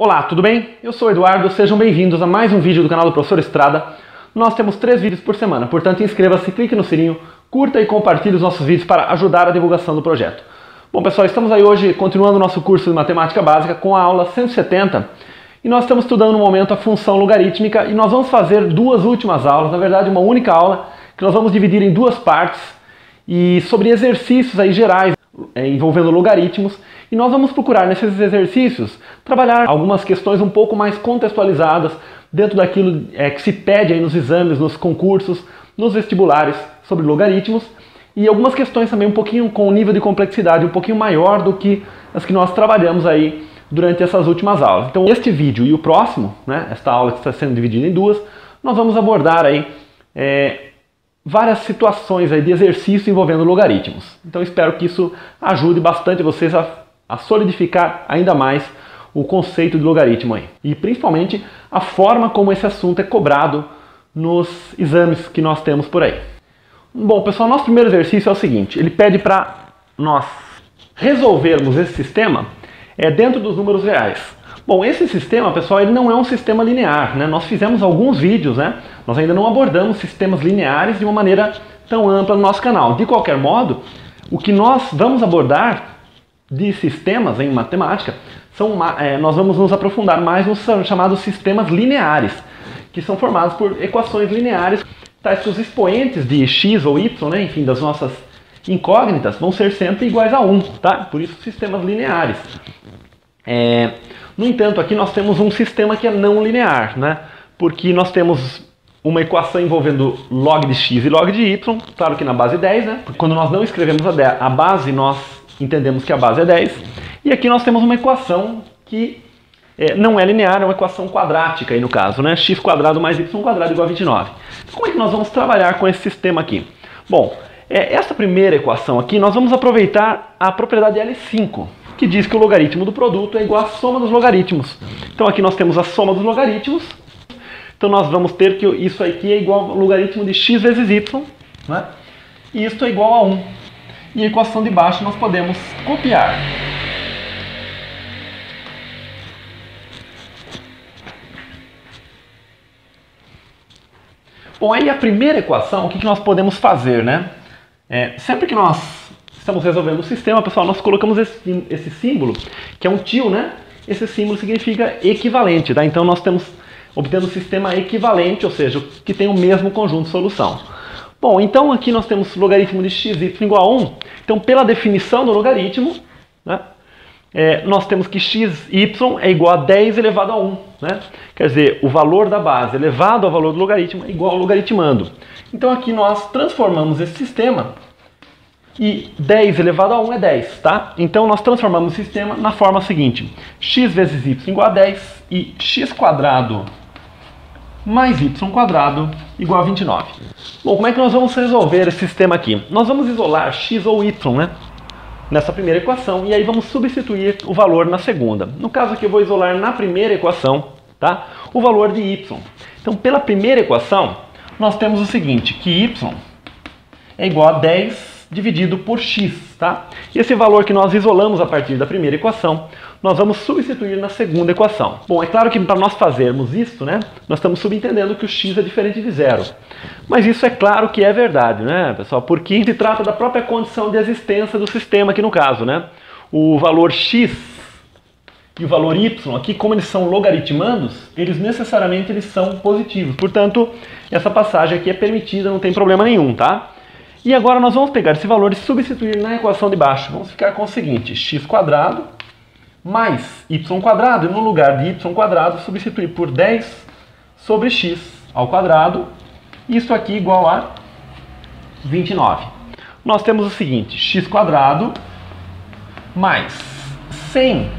Olá, tudo bem? Eu sou o Eduardo, sejam bem-vindos a mais um vídeo do canal do Professor Estrada. Nós temos 3 vídeos por semana, portanto inscreva-se, clique no sininho, curta e compartilhe os nossos vídeos para ajudar a divulgação do projeto. Bom pessoal, estamos aí hoje continuando o nosso curso de Matemática Básica com a aula 170 e nós estamos estudando no momento a função logarítmica e nós vamos fazer 2 últimas aulas, na verdade uma única aula, que nós vamos dividir em 2 partes e sobre exercícios aí gerais envolvendo logaritmos. E nós vamos procurar nesses exercícios trabalhar algumas questões um pouco mais contextualizadas dentro daquilo que se pede aí nos exames, nos concursos, nos vestibulares sobre logaritmos e algumas questões também um pouquinho com um nível de complexidade um pouquinho maior do que as que nós trabalhamos aí durante essas últimas aulas. Então este vídeo e o próximo, esta aula que está sendo dividida em 2, nós vamos abordar aí várias situações aí de exercício envolvendo logaritmos. Então espero que isso ajude bastante vocês a solidificar ainda mais o conceito de logaritmo aí. E principalmente a forma como esse assunto é cobrado nos exames que nós temos por aí. Bom, pessoal, nosso primeiro exercício é o seguinte, ele pede para nós resolvermos esse sistema dentro dos números reais. Bom, esse sistema, pessoal, ele não é um sistema linear, Nós fizemos alguns vídeos, Nós ainda não abordamos sistemas lineares de uma maneira tão ampla no nosso canal. De qualquer modo, o que nós vamos abordar de sistemas em matemática, nós vamos nos aprofundar mais nos chamados sistemas lineares, que são formados por equações lineares, tais que os expoentes de x ou y, enfim, das nossas incógnitas, vão ser sempre iguais a 1, tá? Por isso sistemas lineares. No entanto, aqui nós temos um sistema que é não linear, porque nós temos uma equação envolvendo log de x e log de y, claro que na base 10, Quando nós não escrevemos a base, nós entendemos que a base é 10. E aqui nós temos uma equação que não é linear, é uma equação quadrática aí no caso, x² mais y² igual a 29. Como é que nós vamos trabalhar com esse sistema aqui? Bom, essa primeira equação aqui nós vamos aproveitar a propriedade L5, que diz que o logaritmo do produto é igual à soma dos logaritmos. Então aqui nós temos a soma dos logaritmos. Então nós vamos ter que isso aqui é igual ao logaritmo de x vezes y, e isso é igual a 1. E a equação de baixo nós podemos copiar. Bom, aí a primeira equação, o que nós podemos fazer, Sempre que nós estamos resolvendo o sistema, pessoal, nós colocamos esse símbolo, que é um tio, Esse símbolo significa equivalente, Então nós estamos obtendo um sistema equivalente, ou seja, que tem o mesmo conjunto de solução. Bom, então aqui nós temos logaritmo de x e y igual a 1. Então, pela definição do logaritmo, nós temos que x, y é igual a 10 elevado a 1. Quer dizer, o valor da base elevado ao valor do logaritmo é igual ao logaritmando. Então aqui nós transformamos esse sistema e 10 elevado a 1 é 10, Então nós transformamos o sistema na forma seguinte. X vezes y igual a 10 e x² mais y² igual a 29. Bom, como é que nós vamos resolver esse sistema aqui? Nós vamos isolar x ou y, nessa primeira equação, e aí vamos substituir o valor na segunda. No caso aqui eu vou isolar na primeira equação, o valor de y. Então, pela primeira equação, nós temos o seguinte, que y é igual a 10 dividido por x, E esse valor que nós isolamos a partir da primeira equação, nós vamos substituir na segunda equação. Bom, é claro que para nós fazermos isso, nós estamos subentendendo que o x é diferente de zero. Mas isso é claro que é verdade, pessoal? Porque se trata da própria condição de existência do sistema aqui no caso, O valor x e o valor y aqui, como eles são logaritmandos, eles necessariamente são positivos. Portanto, essa passagem aqui é permitida, não tem problema nenhum, E agora nós vamos pegar esse valor e substituir na equação de baixo. Vamos ficar com o seguinte, x² mais y² e no lugar de y² substituir por 10 sobre x ao quadrado. Isso aqui igual a 29. Nós temos o seguinte, x² mais 100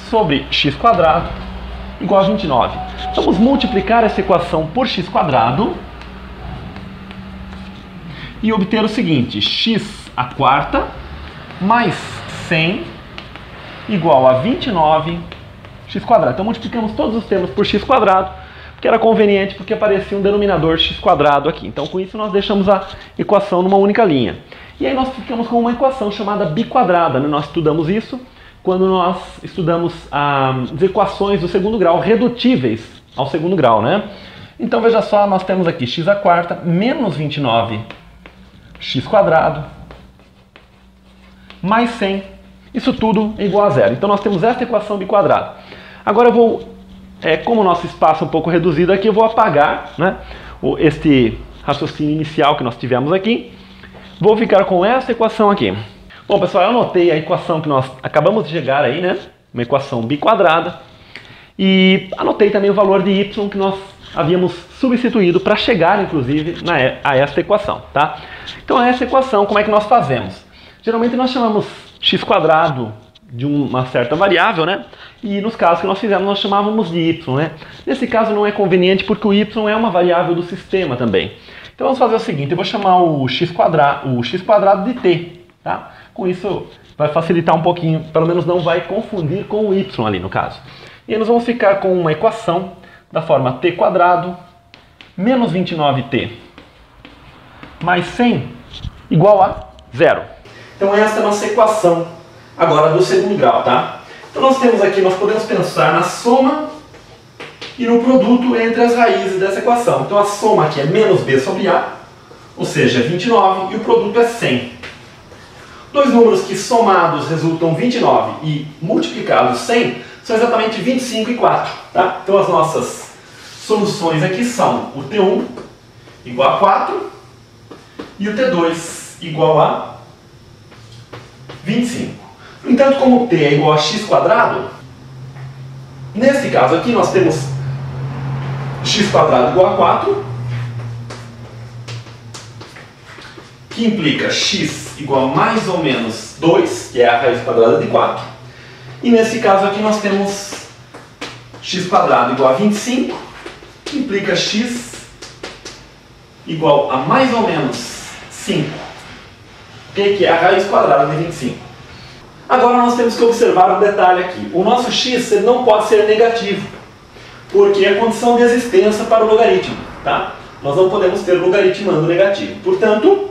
sobre x² igual a 29. Vamos multiplicar essa equação por x² e obter o seguinte, x² mais 100 igual a 29 x². Então multiplicamos todos os termos por x², porque era conveniente, porque aparecia um denominador x² aqui. Então com isso nós deixamos a equação numa única linha. E aí nós ficamos com uma equação chamada biquadrada, Nós estudamos isso quando nós estudamos as equações do segundo grau, redutíveis ao segundo grau, né? Então veja só, nós temos aqui x à quarta menos 29x² mais 100, isso tudo é igual a zero. Então nós temos esta equação biquadrada. Agora eu vou, como o nosso espaço é um pouco reduzido aqui, eu vou apagar, né, este raciocínio inicial que nós tivemos aqui. Vou ficar com essa equação aqui. Bom, pessoal, eu anotei a equação que nós acabamos de chegar aí, né? Uma equação biquadrada. E anotei também o valor de y que nós havíamos substituído para chegar, inclusive, a esta equação, tá? Então, essa equação, como é que nós fazemos? Geralmente nós chamamos x² de uma certa variável, né? E nos casos que nós fizemos, nós chamávamos de y, né? Nesse caso não é conveniente porque o y é uma variável do sistema também. Então vamos fazer o seguinte, eu vou chamar o x² de t, tá? Com isso vai facilitar um pouquinho, pelo menos não vai confundir com o y ali no caso. E aí nós vamos ficar com uma equação da forma t² menos 29t mais 100 igual a zero. Então essa é a nossa equação agora do segundo grau, tá? Então nós temos aqui, nós podemos pensar na soma e no produto entre as raízes dessa equação. Então a soma aqui é menos b sobre a, ou seja, 29, e o produto é 100. Dois números que somados resultam 29 e multiplicados 100 são exatamente 25 e 4. Tá? Então as nossas soluções aqui são o T1 igual a 4 e o T2 igual a 25. No entanto, como T é igual a x², nesse caso aqui nós temos x² igual a 4, que implica x igual a mais ou menos 2, que é a raiz quadrada de 4. E nesse caso aqui nós temos x² igual a 25, que implica x igual a mais ou menos 5, que é a raiz quadrada de 25. Agora nós temos que observar um detalhe aqui. O nosso x ele não pode ser negativo, porque é condição de existência para o logaritmo. Tá? Nós não podemos ter logaritmando negativo. Portanto,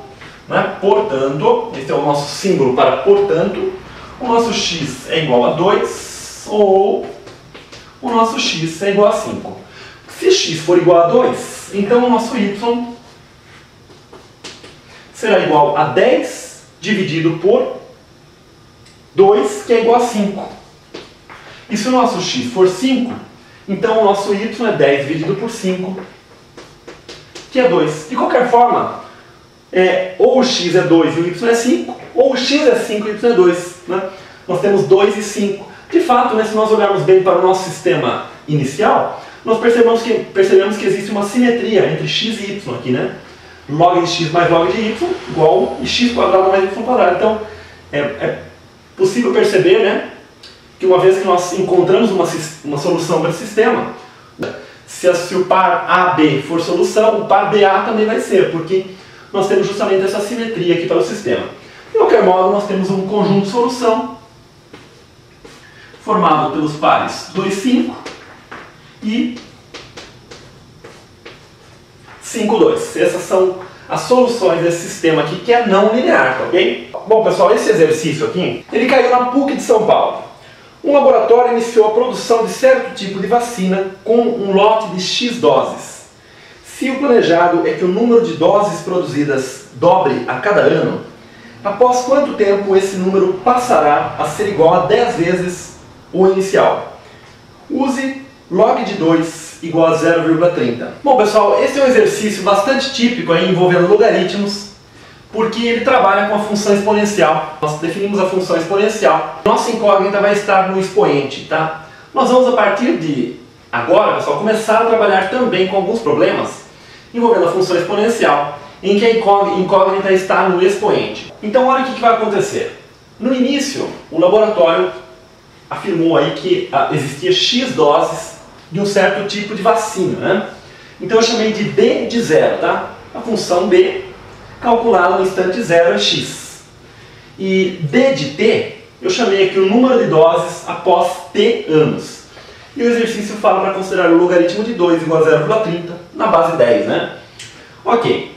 este é o nosso símbolo para portanto, o nosso x é igual a 2 ou o nosso x é igual a 5. Se x for igual a 2, então o nosso y será igual a 10 dividido por 2, que é igual a 5. E se o nosso x for 5, então o nosso y é 10 dividido por 5, que é 2. De qualquer forma, ou o x é 2 e o y é 5, ou o x é 5 e o y é 2. Né? Nós temos 2 e 5. De fato, né, se nós olharmos bem para o nosso sistema inicial, nós percebemos que existe uma simetria entre x e y aqui, né? Log de x mais log de y igual a x² mais y². Então, é possível perceber, né, que uma vez que nós encontramos uma solução para esse sistema, se o par AB for solução, o par BA também vai ser, porque nós temos justamente essa simetria aqui para o sistema. De qualquer modo, nós temos um conjunto de solução formado pelos pares 2, 5 e 5, 2. Essas são as soluções desse sistema aqui, que é não linear, tá ok? Bom, pessoal, esse exercício aqui, ele caiu na PUC de São Paulo. Um laboratório iniciou a produção de certo tipo de vacina com um lote de X doses. Se o planejado é que o número de doses produzidas dobre a cada ano, após quanto tempo esse número passará a ser igual a 10 vezes o inicial? Use log de 2 igual a 0,30. Bom, pessoal, esse é um exercício bastante típico aí, envolvendo logaritmos, porque ele trabalha com a função exponencial. Nós definimos a função exponencial. Nossa incógnita vai estar no expoente, tá? Nós vamos, a partir de agora, pessoal, começar a trabalhar também com alguns problemas envolvendo a função exponencial, em que a incógnita está no expoente. Então, olha o que vai acontecer. No início, o laboratório afirmou aí que existia X doses de um certo tipo de vacina, né? Então eu chamei de B de zero, tá? A função B calculada no instante zero é x. E D de t, eu chamei aqui o número de doses após t anos. E o exercício fala para considerar o logaritmo de 2 igual a 0,30 na base 10, né? Ok.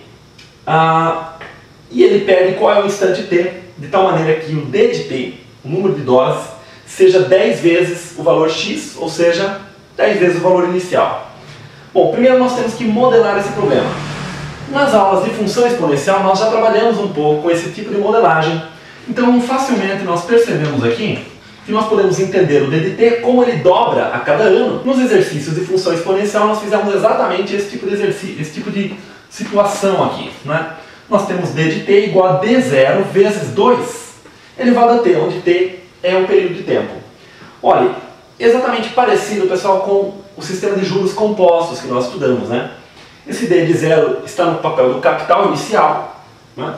E ele pede qual é o instante t, de tal maneira que o D de t, o número de doses, seja 10 vezes o valor x, ou seja, 10 vezes o valor inicial. Bom, primeiro nós temos que modelar esse problema. Nas aulas de função exponencial nós já trabalhamos um pouco com esse tipo de modelagem. Então facilmente nós percebemos aqui que nós podemos entender o d de t como ele dobra a cada ano. Nos exercícios de função exponencial nós fizemos exatamente esse tipo de exercício, esse tipo de situação aqui, né? Nós temos d de t igual a d0 vezes 2 elevado a t, onde t é um período de tempo. Olha, exatamente parecido, pessoal, com o sistema de juros compostos que nós estudamos, né? Esse d de 0 está no papel do capital inicial, né?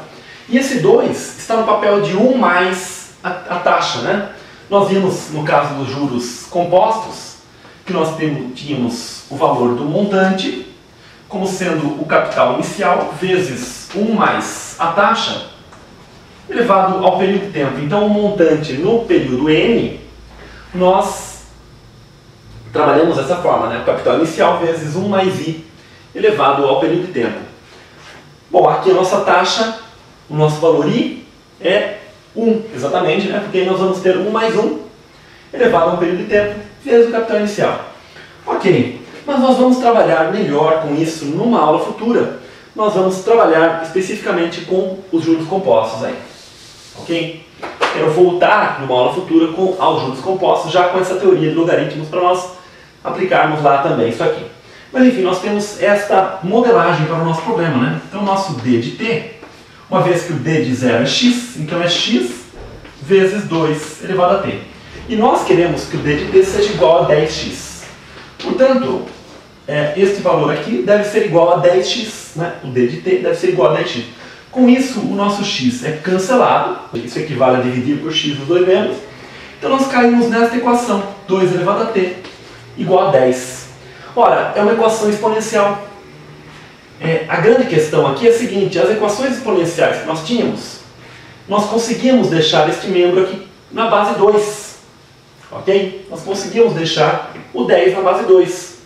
E esse 2 está no papel de 1 mais a taxa, né? Nós vimos, no caso dos juros compostos, que nós tínhamos o valor do montante como sendo o capital inicial vezes 1 mais a taxa elevado ao período de tempo. Então, o montante no período n, nós trabalhamos dessa forma, né? O capital inicial vezes 1 mais i elevado ao período de tempo. Bom, aqui a nossa taxa, o nosso valor i é 1, exatamente, né? Porque aí nós vamos ter 1 mais 1 elevado ao período de tempo vezes o capital inicial. Ok, mas nós vamos trabalhar melhor com isso numa aula futura. Nós vamos trabalhar especificamente com os juros compostos aí. Ok? Quero voltar numa aula futura aos juros compostos, já com essa teoria de logaritmos, para nós aplicarmos lá também isso aqui. Mas enfim, nós temos esta modelagem para o nosso problema, né? Então o nosso d de t, uma vez que o d de 0 é x, então é x vezes 2 elevado a t. E nós queremos que o d de t seja igual a 10x. Portanto, este valor aqui deve ser igual a 10x, né? O d de t deve ser igual a 10x. Com isso, o nosso x é cancelado, isso equivale a dividir por x os dois membros. Então nós caímos nesta equação, 2 elevado a t igual a 10. Ora, é uma equação exponencial. A grande questão aqui é a seguinte: as equações exponenciais que nós tínhamos, nós conseguimos deixar este membro aqui na base 2. Ok? Nós conseguimos deixar o 10 na base 2.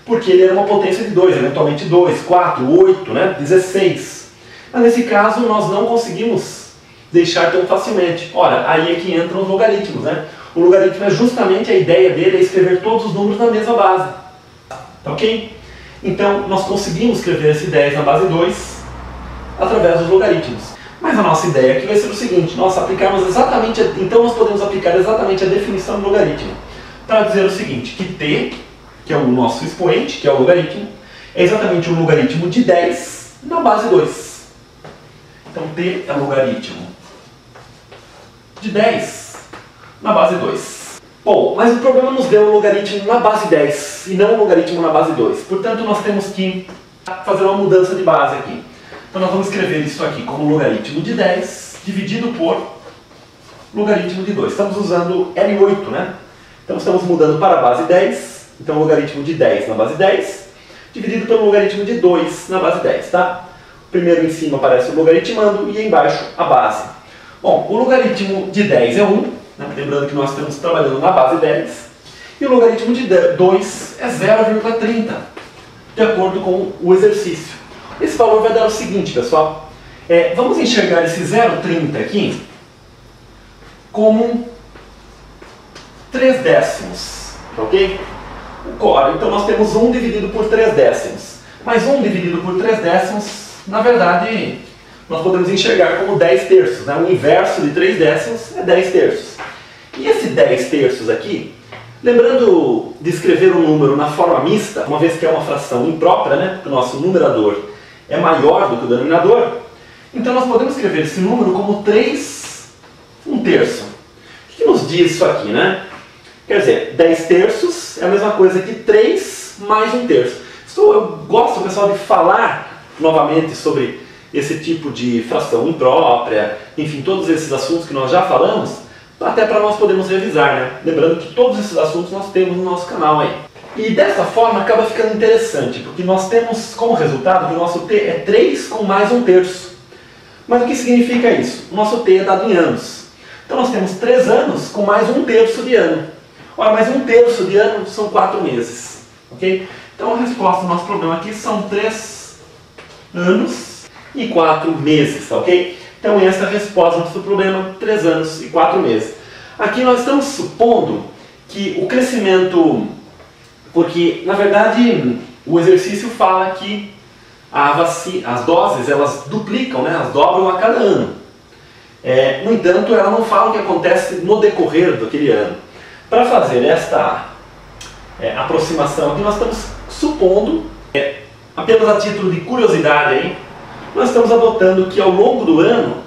Porque ele era uma potência de 2, eventualmente 2, 4, 8, né? 16. Mas nesse caso nós não conseguimos deixar tão facilmente. Ora, aí é que entram os logaritmos, né? O logaritmo é justamente a ideia dele, é escrever todos os números na mesma base. Tá ok? Então nós conseguimos escrever esse 10 na base 2 através dos logaritmos. Mas a nossa ideia aqui vai ser o seguinte: nós aplicamos exatamente, então nós podemos aplicar exatamente a definição do logaritmo para dizer o seguinte, que t, que é o nosso expoente, que é o logaritmo, é exatamente o logaritmo de 10 na base 2. Então t é o logaritmo de 10 na base 2. Bom, mas o problema nos deu o logaritmo na base 10 e não o logaritmo na base 2. Portanto, nós temos que fazer uma mudança de base aqui. Então nós vamos escrever isso aqui como logaritmo de 10 dividido por logaritmo de 2. Estamos usando L8, né? Então estamos mudando para a base 10. Então logaritmo de 10 na base 10 dividido pelo logaritmo de 2 na base 10, tá? Primeiro em cima aparece o logaritmando e embaixo a base. Bom, o logaritmo de 10 é 1, né? Lembrando que nós estamos trabalhando na base 10. E o logaritmo de 2 é 0,30, de acordo com o exercício. Esse valor vai dar o seguinte, pessoal. Vamos enxergar esse 0,30 aqui como 3 décimos, ok? Então nós temos 1 dividido por 3 décimos. Mas 1 dividido por 3 décimos, na verdade, nós podemos enxergar como 10 terços, né? O inverso de 3 décimos é 10 terços. E esse 10 terços aqui, lembrando de escrever um número na forma mista, uma vez que é uma fração imprópria, né? Porque o nosso numerador é maior do que o denominador, então nós podemos escrever esse número como 3 1 terço. O que nos diz isso aqui, né? Quer dizer, 10 terços é a mesma coisa que 3 mais 1 terço. Eu gosto, pessoal, de falar novamente sobre esse tipo de fração imprópria, enfim, todos esses assuntos que nós já falamos, até para nós podermos revisar, né? Lembrando que todos esses assuntos nós temos no nosso canal aí. E dessa forma acaba ficando interessante, porque nós temos como resultado que o nosso t é 3 com mais 1 terço. Mas o que significa isso? O nosso t é dado em anos. Então nós temos 3 anos com mais 1 terço de ano. Ora, mais 1 terço de ano são 4 meses. Ok? Então a resposta do nosso problema aqui são 3 anos e 4 meses. Ok? Então essa é a resposta do nosso problema, 3 anos e 4 meses. Aqui nós estamos supondo que o crescimento, porque na verdade o exercício fala que as doses elas duplicam, né? Elas dobram a cada ano. No entanto, ela não fala o que acontece no decorrer daquele ano. Para fazer esta aproximação aqui, nós estamos supondo, apenas a título de curiosidade aí, nós estamos adotando que ao longo do ano,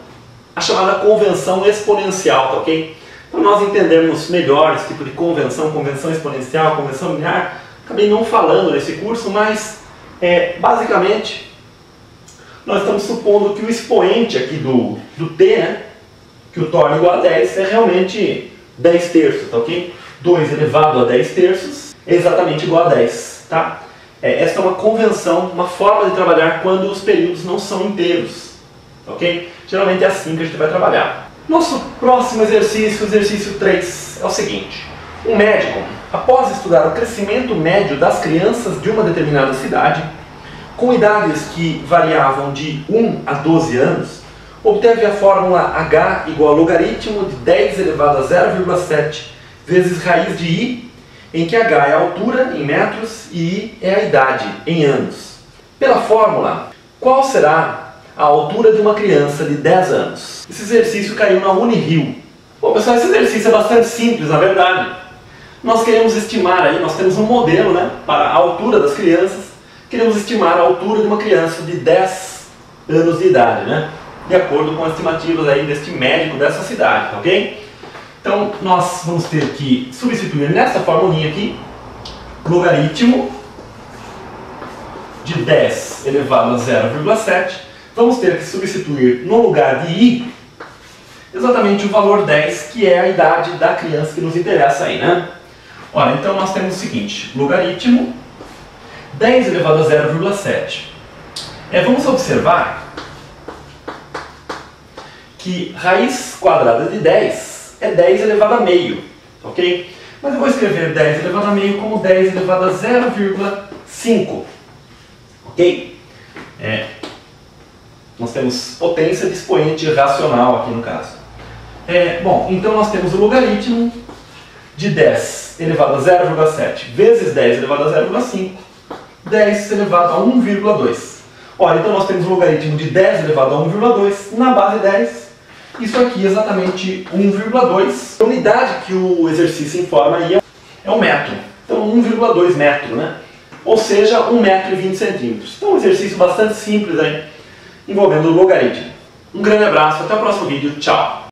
a chamada convenção exponencial, tá ok? Para nós entendermos melhor esse tipo de convenção, convenção exponencial, convenção linear, acabei não falando nesse curso, mas basicamente nós estamos supondo que o expoente aqui do t, né, que o torna igual a 10, é realmente 10 terços, tá ok? 2 elevado a 10 terços é exatamente igual a 10, tá? Esta é uma convenção, uma forma de trabalhar quando os períodos não são inteiros, ok? Geralmente é assim que a gente vai trabalhar. Nosso próximo exercício, exercício 3, é o seguinte. Um médico, após estudar o crescimento médio das crianças de uma determinada cidade, com idades que variavam de 1 a 12 anos, obteve a fórmula H igual a logaritmo de 10 elevado a 0,7 vezes raiz de I, em que H é a altura em metros e I é a idade em anos. Pela fórmula, qual será a altura de uma criança de 10 anos? Esse exercício caiu na Unirio. Bom, pessoal, esse exercício é bastante simples, na verdade. Nós queremos estimar aí, nós temos um modelo, né, para a altura das crianças. Queremos estimar a altura de uma criança de 10 anos de idade, né? De acordo com as estimativas aí deste médico dessa cidade, ok? Então, nós vamos ter que substituir nessa formulinha aqui, logaritmo de 10 elevado a 0,7. Vamos ter que substituir no lugar de I, exatamente o valor 10, que é a idade da criança que nos interessa aí, né? Ora, então nós temos o seguinte, logaritmo 10 elevado a 0,7. Vamos observar que raiz quadrada de 10 é 10 elevado a meio, ok? Mas eu vou escrever 10 elevado a meio como 10 elevado a 0,5, ok? Nós temos potência de expoente racional aqui no caso. Bom, então nós temos o logaritmo de 10 elevado a 0,7 vezes 10 elevado a 0,5, 10 elevado a 1,2. Ora, então nós temos o logaritmo de 10 elevado a 1,2 na base 10. Isso aqui é exatamente 1,2. A unidade que o exercício informa aí é o metro. Então 1,2 metro, né? Ou seja, 1,20 m. Então um exercício bastante simples aí, envolvendo o logaritmo. Um grande abraço, até o próximo vídeo, tchau!